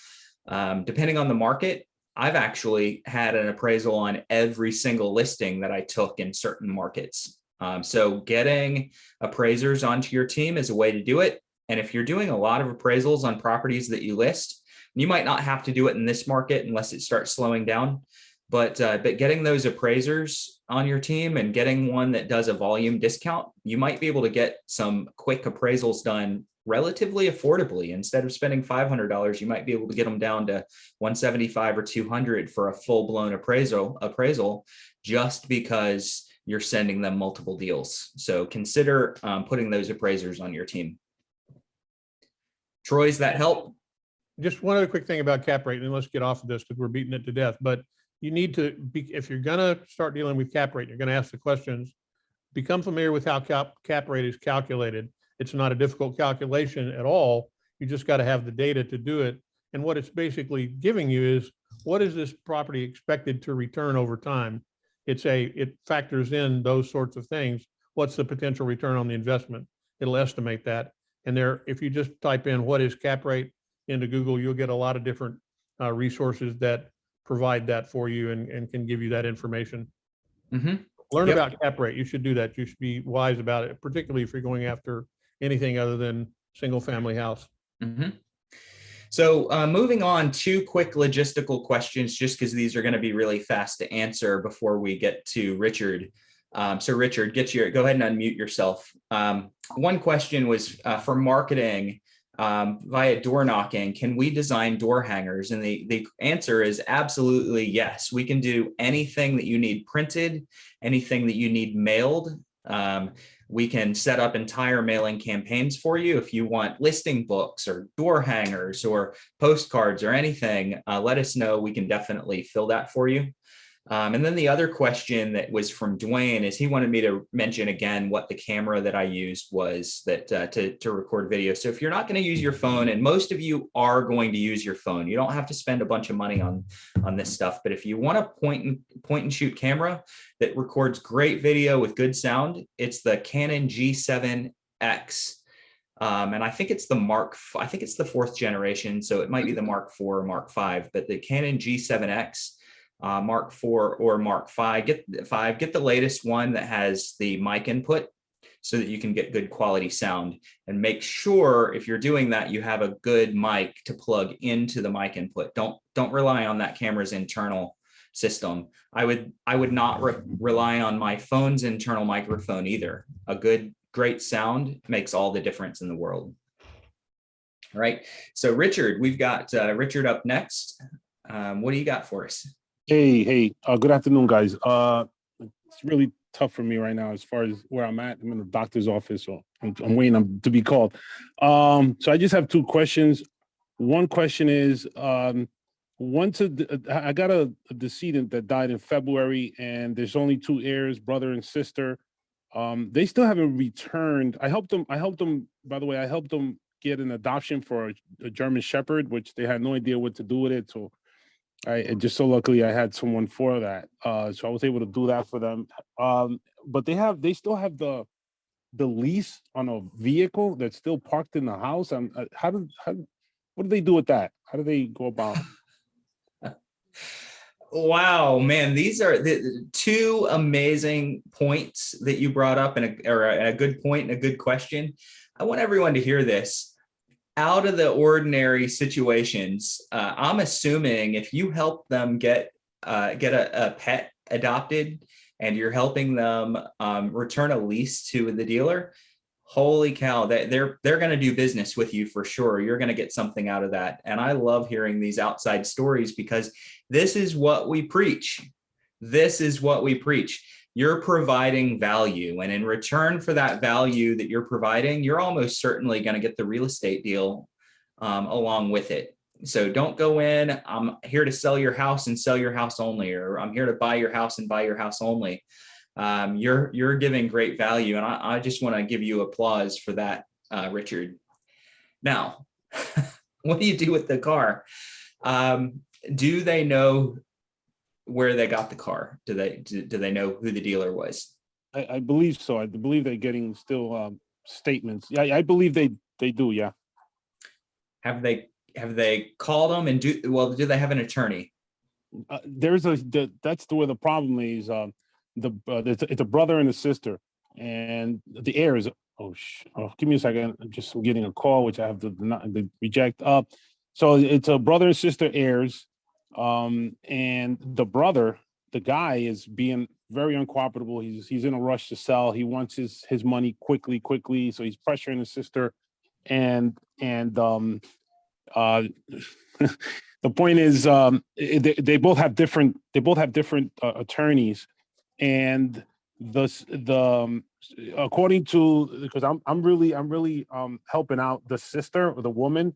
Depending on the market, I've actually had an appraisal on every single listing that I took in certain markets. So getting appraisers onto your team is a way to do it. And if you're doing a lot of appraisals on properties that you list, you might not have to do it in this market unless it starts slowing down. But getting those appraisers on your team and getting one that does a volume discount, you might be able to get some quick appraisals done relatively affordably. Instead of spending $500, you might be able to get them down to $175 or $200 for a full-blown appraisal just because you're sending them multiple deals. So consider putting those appraisers on your team. Troy, does that help? Just one other quick thing about cap rate, and let's get off of this because we're beating it to death. But you need to be, if you're going to start dealing with cap rate, you're going to ask the questions, become familiar with how cap rate is calculated. It's not a difficult calculation at all. You just got to have the data to do it. And what it's basically giving you is, what is this property expected to return over time? It factors in those sorts of things. What's the potential return on the investment? It'll estimate that. And if you just type in what is cap rate into Google, you'll get a lot of different resources that provide that for you and can give you that information. Mm-hmm. Learn about cap rate. You should do that. You should be wise about it, particularly if you're going after anything other than single family house. Mm-hmm. So moving on, 2 quick logistical questions, just because these are going to be really fast to answer before we get to Richard. So Richard, go ahead and unmute yourself. One question was for marketing via door knocking, can we design door hangers? And the answer is absolutely yes. We can do anything that you need printed, anything that you need mailed. We can set up entire mailing campaigns for you. If you want listing books or door hangers or postcards or anything, let us know. We can definitely fill that for you. And then the other question that was from Dwayne is he wanted me to mention again what the camera that I used was that to record video. So if you're not going to use your phone, and most of you are going to use your phone, you don't have to spend a bunch of money on this stuff. But if you want a point and shoot camera that records great video with good sound, it's the Canon G7X. And I think it's the 4th generation. So it might be the Mark IV or Mark V, but the Canon G7X. Mark IV or Mark V. Get the latest one that has the mic input. so that you can get good quality sound. And make sure if you're doing that, you have a good mic to plug into the mic input. Don't rely on that camera's internal system. I would not rely on my phone's internal microphone either. A great sound makes all the difference in the world. All right. So Richard, we've got Richard up next. What do you got for us? Hey, good afternoon, guys. It's really tough for me right now as far as where I'm at. I'm in the doctor's office, so I'm waiting to be called. So I just have two questions. One question is, I got a decedent that died in February, and there's only two heirs, brother and sister. They still haven't returned. I helped them, by the way, I helped them get an adoption for a German Shepherd, which they had no idea what to do with it. So just so luckily I had someone for that. So I was able to do that for them. But they still have the lease on a vehicle that's still parked in the house. What do they do with that? How do they go about it? Wow, man, these are the two amazing points that you brought up, and a good point and a good question. I want everyone to hear this. Out of the ordinary situations, I'm assuming if you help them get a pet adopted and you're helping them return a lease to the dealer, holy cow, they're going to do business with you for sure. You're going to get something out of that. And I love hearing these outside stories because this is what we preach. This is what we preach. You're providing value. And in return for that value that you're providing, you're almost certainly going to get the real estate deal along with it. So don't go in, I'm here to sell your house and sell your house only, or I'm here to buy your house and buy your house only. You're giving great value. And I just want to give you applause for that, Richard. Now, what do you do with the car? Do they know where they got the car? Do they know who the dealer was? I believe so. I believe they're getting still statements. Yeah, I believe they do. Yeah. Have they called them and do they have an attorney? That's where the problem is. It's a brother and a sister, and the heirs. Give me a second. I'm getting a call, which I have to reject. So it's a brother and sister heirs. And the brother, the guy, is being very uncooperative. He's in a rush to sell. He wants his money quickly. So he's pressuring his sister, and the point is, they both have different attorneys, and according to, because I'm really helping out the sister or the woman.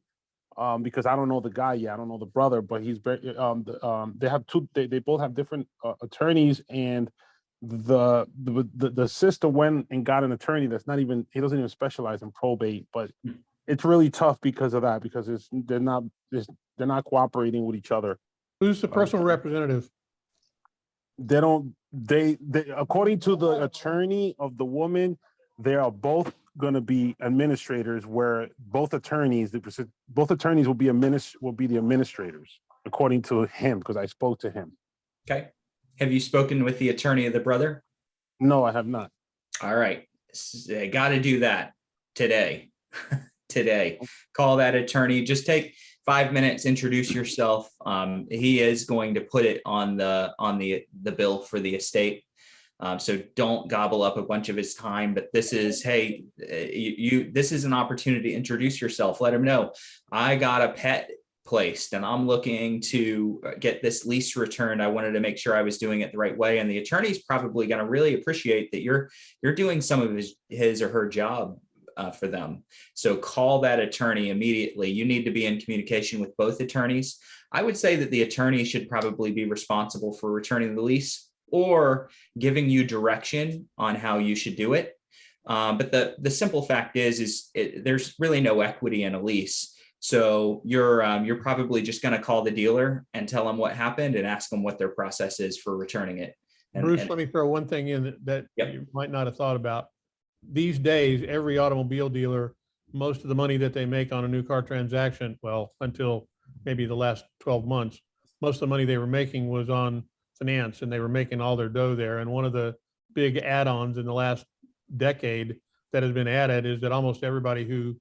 Because I don't know the guy yet. I don't know the brother, but he's very. They have two. They both have different attorneys, and the sister went and got an attorney that's not even. He doesn't even specialize in probate, but it's really tough because of that. Because they're not cooperating with each other. Who's the personal representative? They don't. They according to the attorney of the woman, they are both going to be administrators, where both attorneys will be the administrators, according to him, because I spoke to him. Okay. Have you spoken with the attorney of the brother? No, I have not. All right. Got to do that today. Today. Call that attorney. Just take 5 minutes, introduce yourself. He is going to put it on the bill for the estate. So don't gobble up a bunch of his time, but this is, hey, this is an opportunity to introduce yourself. Let him know I got a pet placed and I'm looking to get this lease returned. I wanted to make sure I was doing it the right way. And the attorney's probably going to really appreciate that you're doing some of his or her job for them. So call that attorney immediately. You need to be in communication with both attorneys. I would say that the attorney should probably be responsible for returning the lease or giving you direction on how you should do it. But the simple fact is there's really no equity in a lease. So you're probably just going to call the dealer and tell them what happened and ask them what their process is for returning it. Bruce, let me throw one thing in that Yep. You might not have thought about. These days, every automobile dealer, most of the money that they make on a new car transaction, well, until maybe the last 12 months, most of the money they were making was on finance, and they were making all their dough there. And one of the big add-ons in the last decade that has been added is that almost everybody who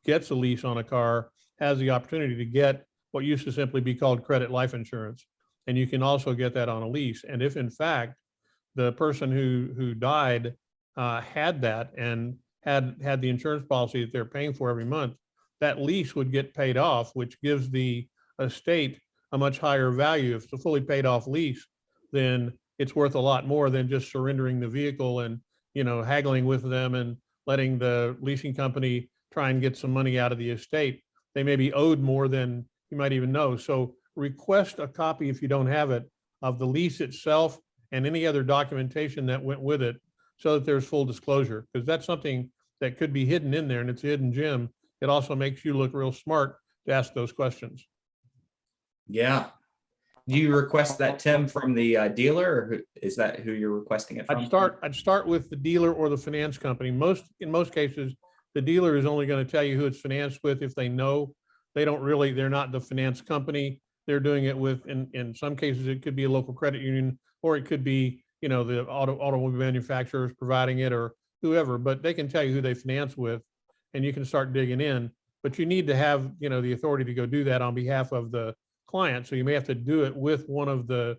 gets a lease on a car has the opportunity to get what used to simply be called credit life insurance. And you can also get that on a lease. And if in fact the person who died had that and had the insurance policy that they're paying for every month, that lease would get paid off, which gives the estate a much higher value. If it's a fully paid off lease, then it's worth a lot more than just surrendering the vehicle and, you know, haggling with them and letting the leasing company try and get some money out of the estate. They may be owed more than you might even know. So request a copy, if you don't have it, of the lease itself and any other documentation that went with it, so that there's full disclosure, because that's something that could be hidden in there and it's a hidden gem. It also makes you look real smart to ask those questions. Yeah. Do you request that, Tim, from the dealer, or is that who you're requesting it from? I'd start with the dealer or the finance company. In most cases, the dealer is only going to tell you who it's financed with if they know. They're not the finance company. They're doing it with, in some cases, it could be a local credit union, or it could be, you know, the automobile manufacturers providing it or whoever, but they can tell you who they finance with and you can start digging in. But you need to have, you know, the authority to go do that on behalf of the client. So you may have to do it with one of the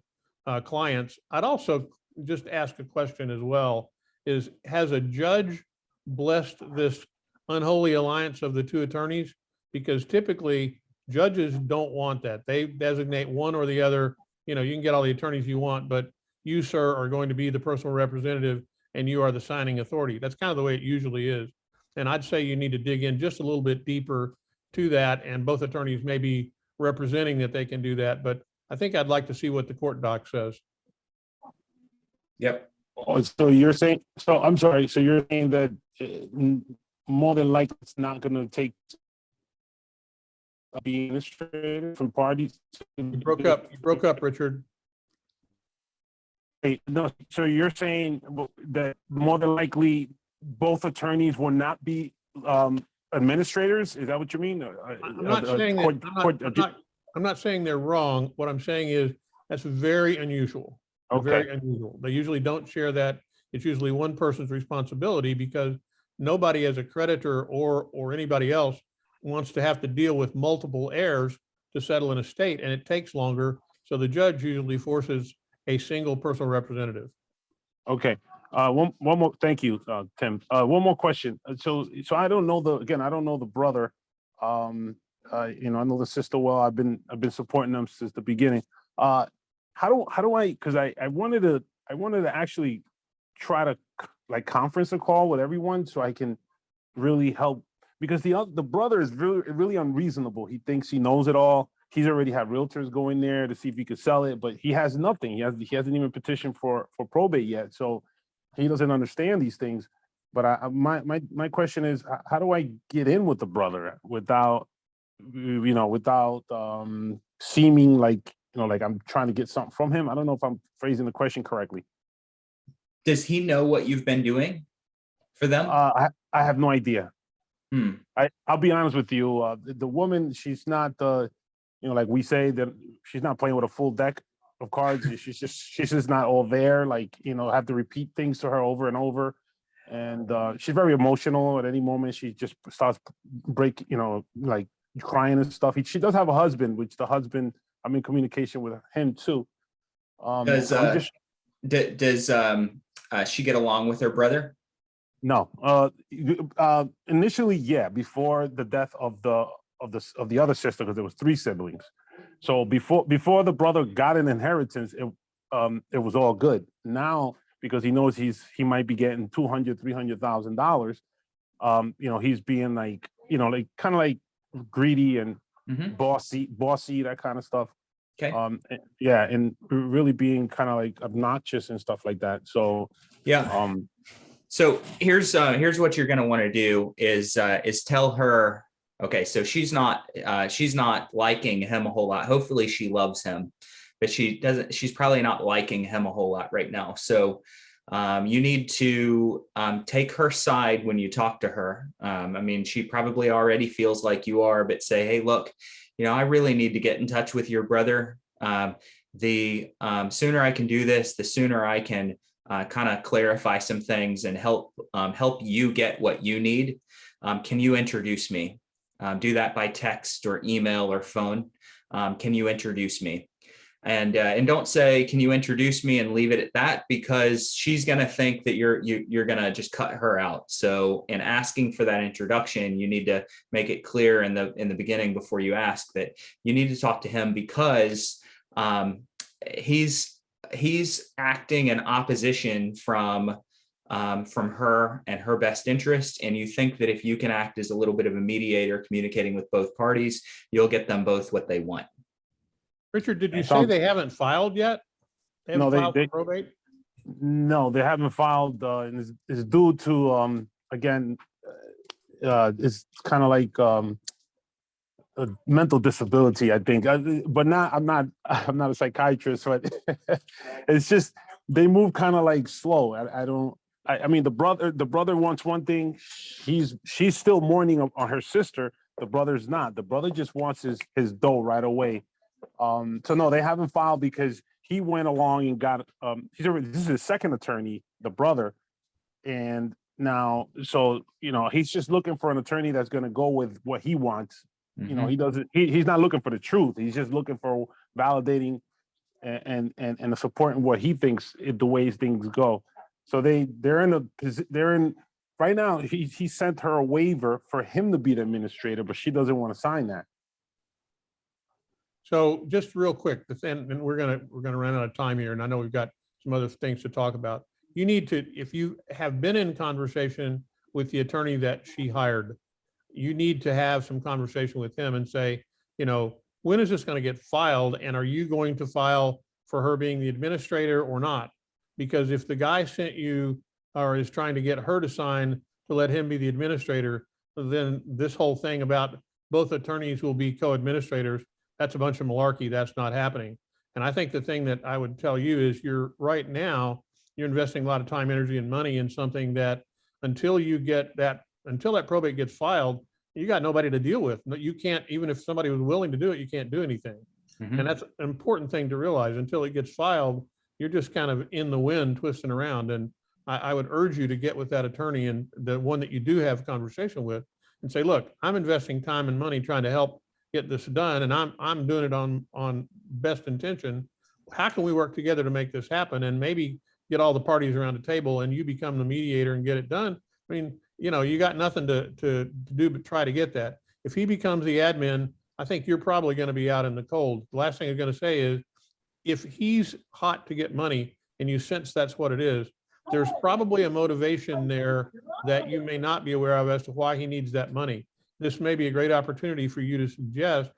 clients. I'd also just ask a question as well, is has a judge blessed this unholy alliance of the two attorneys? Because typically judges don't want that. They designate one or the other. You know, you can get all the attorneys you want, but you, sir, are going to be the personal representative and you are the signing authority. That's kind of the way it usually is. And I'd say you need to dig in just a little bit deeper to that. And both attorneys may be representing that they can do that, but I think I'd like to see what the court doc says. Yep. Oh, so you're saying, so I'm sorry, so you're saying that more than likely it's not going to take being administrated from parties? You broke up, Richard. Hey, no, so you're saying that more than likely both attorneys will not be administrators? Is that what you mean? I'm not saying that, I'm not saying they're wrong. What I'm saying is that's very unusual. Very unusual. They usually don't share that. It's usually one person's responsibility because nobody as a creditor or anybody else wants to have to deal with multiple heirs to settle an estate, and it takes longer. So the judge usually forces a single personal representative. Okay. One more. Thank you, Tim. One more question. So I don't know I don't know the brother. You know, I know the sister well. I've been supporting them since the beginning. How do I? Because I wanted to actually try to like conference a call with everyone so I can really help, because the brother is really unreasonable. He thinks he knows it all. He's already had realtors go in there to see if he could sell it, but he has nothing. He hasn't even petitioned for probate yet, so he doesn't understand these things. But my question is, how do I get in with the brother without seeming like, you know, like I'm trying to get something from him? I don't know if I'm phrasing the question correctly. Does he know what you've been doing for them? I have no idea. Hmm. I'll be honest with you. The woman, she's not you know, like we say, that she's not playing with a full deck of cards. She's just not all there. Like, you know, have to repeat things to her over and over. And she's very emotional. At any moment, she just starts like crying and stuff. She does have a husband, which the husband, I'm in communication with him too. Does she get along with her brother? No. Initially, yeah, before the death of the other sister, because there was 3 siblings. So before the brother got an inheritance, it was all good. Now, because he knows he might be getting $200,000-$300,000, you know, he's being like, you know, like kind of like greedy and bossy, that kind of stuff. Okay. Yeah, and really being kind of like obnoxious and stuff like that. So yeah. So here's what you're going to want to do is tell her, okay, so she's not liking him a whole lot. Hopefully she loves him, but she's probably not liking him a whole lot right now. So you need to take her side when you talk to her. I mean, she probably already feels like you are, but say, hey, look, you know, I really need to get in touch with your brother. The sooner I can do this, the sooner I can kind of clarify some things and help you get what you need. Can you introduce me? Do that by text or email or phone. Can you introduce me? And don't say, can you introduce me, and leave it at that, because she's going to think that you're going to just cut her out. So in asking for that introduction, you need to make it clear in the beginning before you ask that you need to talk to him, because he's acting in opposition from her and her best interest. And you think that if you can act as a little bit of a mediator, communicating with both parties, you'll get them both what they want. Richard, did you say they haven't filed yet? They haven't filed for probate? No, they haven't filed. And it's due to, again, it's kind of like a mental disability, I think. But I'm not a psychiatrist, but it's just they move kind of like slow. I mean, the brother wants one thing. She's still mourning on her sister. The brother's not. The brother just wants his dough right away. So no, they haven't filed because he went along and got this is his second attorney, the brother, and now he's just looking for an attorney that's going to go with what he wants. Mm-hmm. He's not looking for the truth. He's just looking for validating and supporting what he thinks the ways things go. So they're in right now. He sent her a waiver for him to be the administrator, but she doesn't want to sign that. So just real quick, and we're gonna run out of time here, and I know we've got some other things to talk about. You need to, if you have been in conversation with the attorney that she hired, you need to have some conversation with him and say, when is this going to get filed, and are you going to file for her being the administrator or not? Because if the guy sent you or is trying to get her to sign to let him be the administrator, then this whole thing about both attorneys will be co-administrators, that's a bunch of malarkey. That's not happening. And I think the thing that I would tell you is you're investing a lot of time, energy, and money in something that until that probate gets filed, you got nobody to deal with. You can't, even if somebody was willing to do it, you can't do anything. Mm-hmm. And that's an important thing to realize. Until it gets filed, you're just kind of in the wind twisting around. And I would urge you to get with that attorney, and the one that you do have a conversation with, and say, look, I'm investing time and money trying to help get this done, and I'm doing it on best intention. How can we work together to make this happen, and maybe get all the parties around the table, and you become the mediator and get it done? I mean, you got nothing to do but try to get that. If he becomes the admin, I think you're probably going to be out in the cold. The last thing I'm going to say is, if he's hot to get money and you sense that's what it is, there's probably a motivation there that you may not be aware of as to why he needs that money. This may be a great opportunity for you to suggest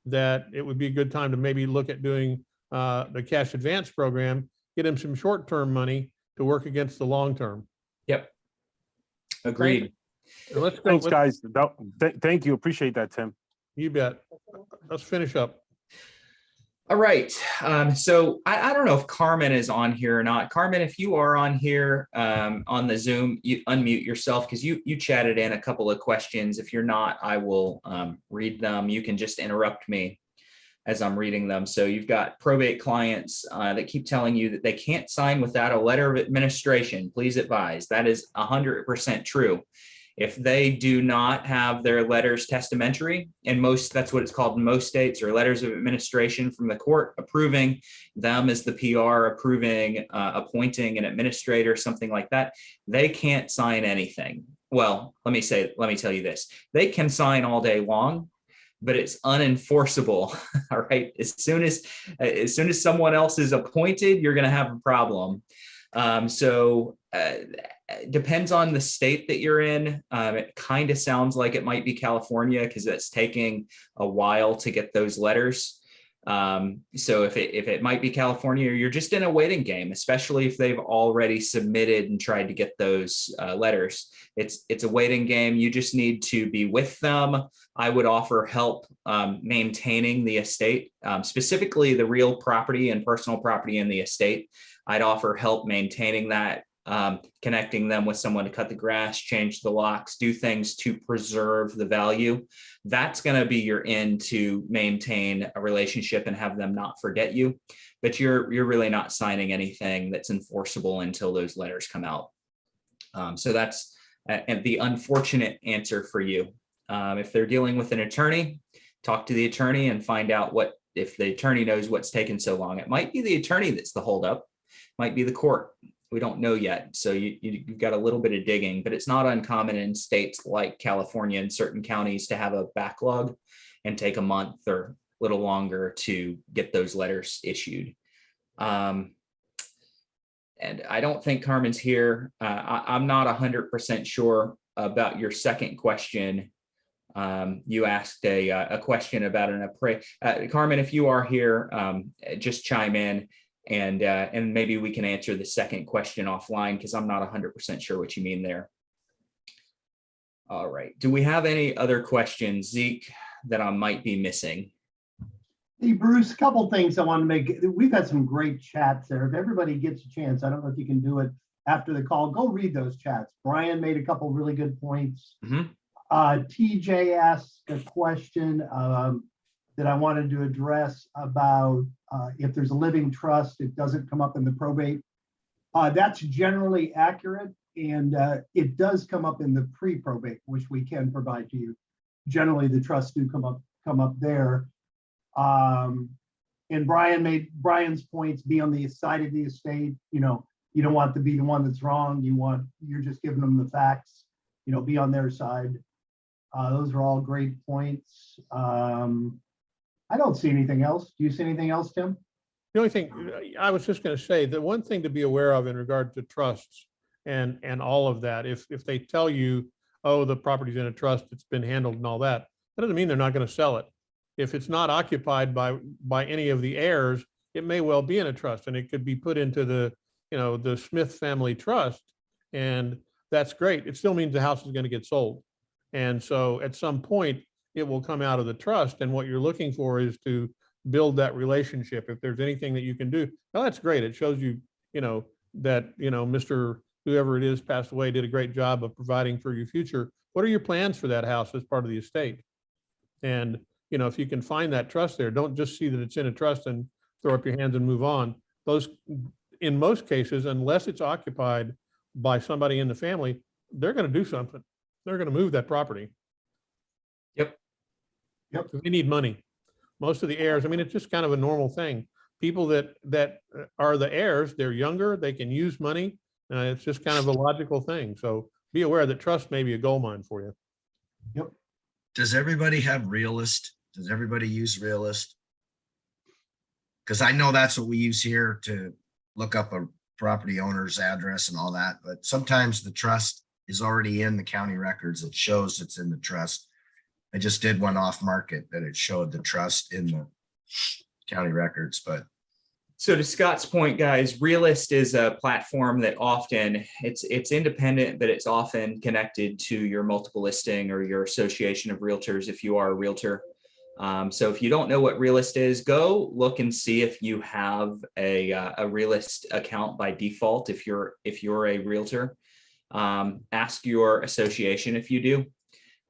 that it would be a good time to maybe look at doing the cash advance program, get him some short-term money to work against the long-term. Yep. Agreed. Thanks, guys. Thank you. Appreciate that, Tim. You bet. Let's finish up. All right. So I don't know if Carmen is on here or not. Carmen, if you are on here on the Zoom, you unmute yourself, because you chatted in a couple of questions. If you're not, I will read them. You can just interrupt me as I'm reading them. So you've got probate clients that keep telling you that they can't sign without a letter of administration. Please advise. That is 100% true. If they do not have their letters testamentary, and that's what it's called in most states, or letters of administration from the court approving them as the PR, approving, appointing an administrator, something like that, they can't sign anything. Well, let me tell you this. They can sign all day long, but it's unenforceable. All right. As soon as someone else is appointed, you're going to have a problem. Depends on the state that you're in. It kind of sounds like it might be California, because it's taking a while to get those letters. So if it might be California, you're just in a waiting game, especially if they've already submitted and tried to get those letters. It's a waiting game. You just need to be with them. I would offer help maintaining the estate, specifically the real property and personal property in the estate. I'd offer help maintaining that connecting them with someone to cut the grass, change the locks, do things to preserve the value. That's going to be your end to maintain a relationship and have them not forget you. But you're really not signing anything that's enforceable until those letters come out. So that's the unfortunate answer for you. If they're dealing with an attorney, talk to the attorney and find out if the attorney knows what's taken so long. It might be the attorney that's the holdup, might be the court. We don't know yet. So you've got a little bit of digging, but it's not uncommon in states like California and certain counties to have a backlog and take a month or a little longer to get those letters issued. And I don't think Carmen's here. I'm not 100% sure about your second question. You asked a question about an appraisal. Carmen, if you are here, just chime in. And maybe we can answer the second question offline because I'm not 100% sure what you mean there. All right. Do we have any other questions, Zeke, that I might be missing? Hey, Bruce, a couple things I want to make. We've had some great chats there. If everybody gets a chance, I don't know if you can do it after the call, go read those chats. Brian made a couple really good points. TJ asked a question that I wanted to address about if there's a living trust, it doesn't come up in the probate. That's generally accurate, and it does come up in the pre-probate, which we can provide to you. Generally, the trusts do come up there. And Brian made Brian's points: be on the side of the estate. You don't want to be the one that's wrong. You're just giving them the facts. Be on their side. Those are all great points. I don't see anything else. Do you see anything else, Tim? The only thing I was just going to say, the one thing to be aware of in regard to trusts and all of that, if they tell you, oh, the property's in a trust, it's been handled and all that, that doesn't mean they're not going to sell it. If it's not occupied by any of the heirs, it may well be in a trust, and it could be put into the Smith family trust, and that's great. It still means the house is going to get sold. And so at some point it will come out of the trust, and what you're looking for is to build that relationship. If there's anything that you can do, well, that's great. It shows you, that, Mr. whoever it is passed away, did a great job of providing for your future. What are your plans for that house as part of the estate? And, if you can find that trust there, don't just see that it's in a trust and throw up your hands and move on. Those, in most cases, unless it's occupied by somebody in the family, they're going to do something. They're going to move that property. Yep. They need money. Most of the heirs, it's just kind of a normal thing. People that are the heirs, they're younger, they can use money. It's just kind of a logical thing. So be aware that trust may be a gold mine for you. Yep. Does everybody have Realist? Does everybody use Realist? Because I know that's what we use here to look up a property owner's address and all that, but sometimes the trust is already in the county records. It shows it's in the trust. I just did one off market that it showed the trust in the county records, but. So to Scott's point, guys, Realist is a platform that often it's independent, but it's often connected to your multiple listing or your association of realtors if you are a realtor. So if you don't know what Realist is, go look and see if you have a Realist account by default. If you're a realtor, ask your association if you do.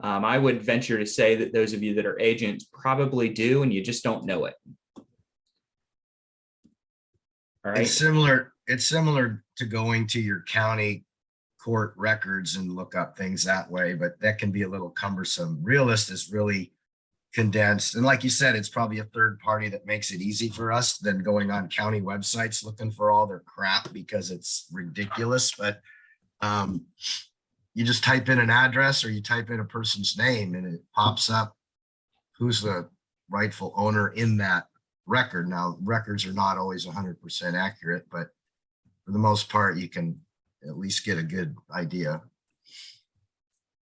I would venture to say that those of you that are agents probably do, and you just don't know it. All right. It's similar to going to your county court records and look up things that way, but that can be a little cumbersome. Realist is really condensed. And like you said, it's probably a third party that makes it easy for us than going on county websites looking for all their crap because it's ridiculous. But you just type in an address or you type in a person's name and it pops up who's the rightful owner in that record. Now, records are not always 100% accurate, but for the most part, you can at least get a good idea.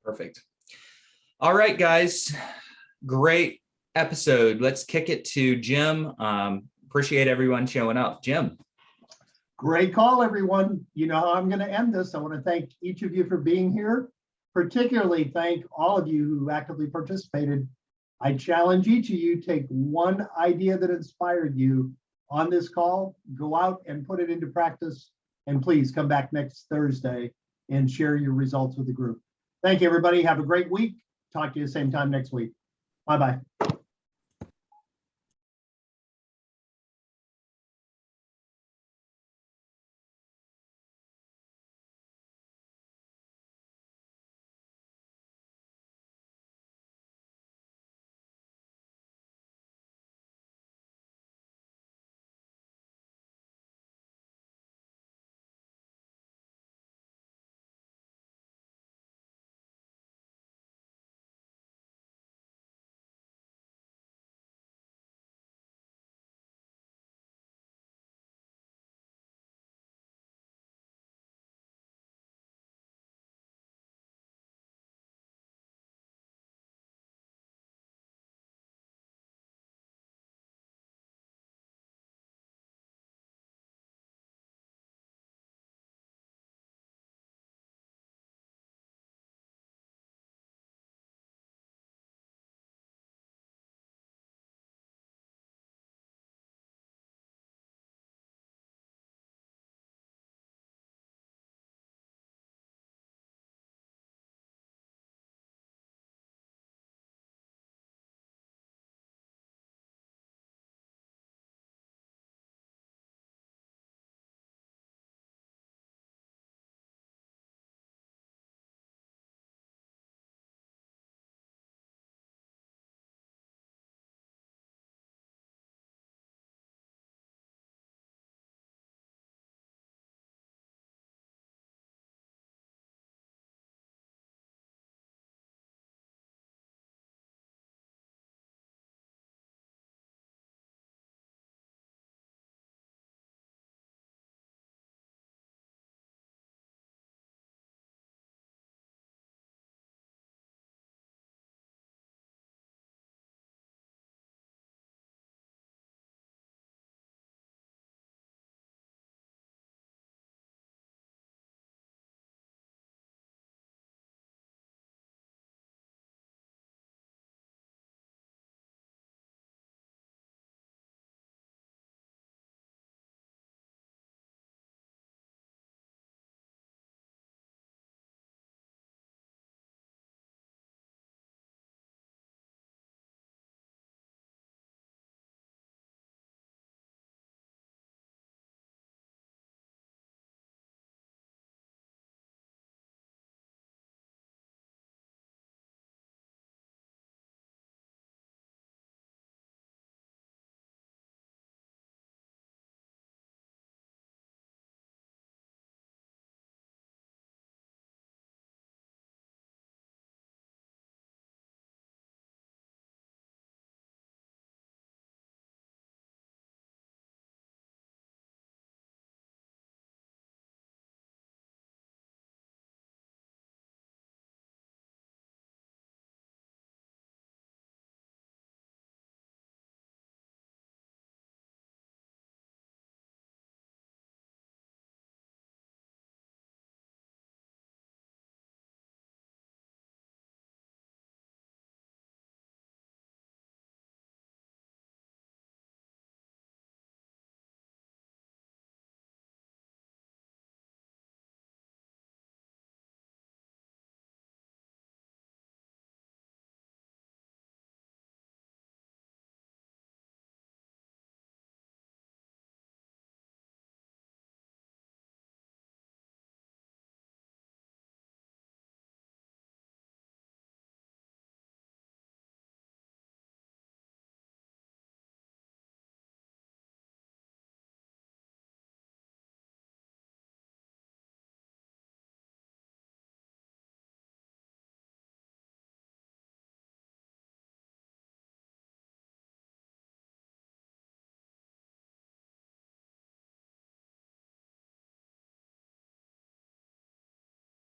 Perfect. All right, guys. Great episode. Let's kick it to Jim. Appreciate everyone showing up. Jim. Great call, everyone. You know how I'm going to end this. I want to thank each of you for being here. Particularly thank all of you who actively participated. I challenge each of you, take one idea that inspired you on this call, go out and put it into practice And please come back next Thursday and share your results with the group. Thank you, everybody. Have a great week. Talk to you the same time next week. Bye-bye.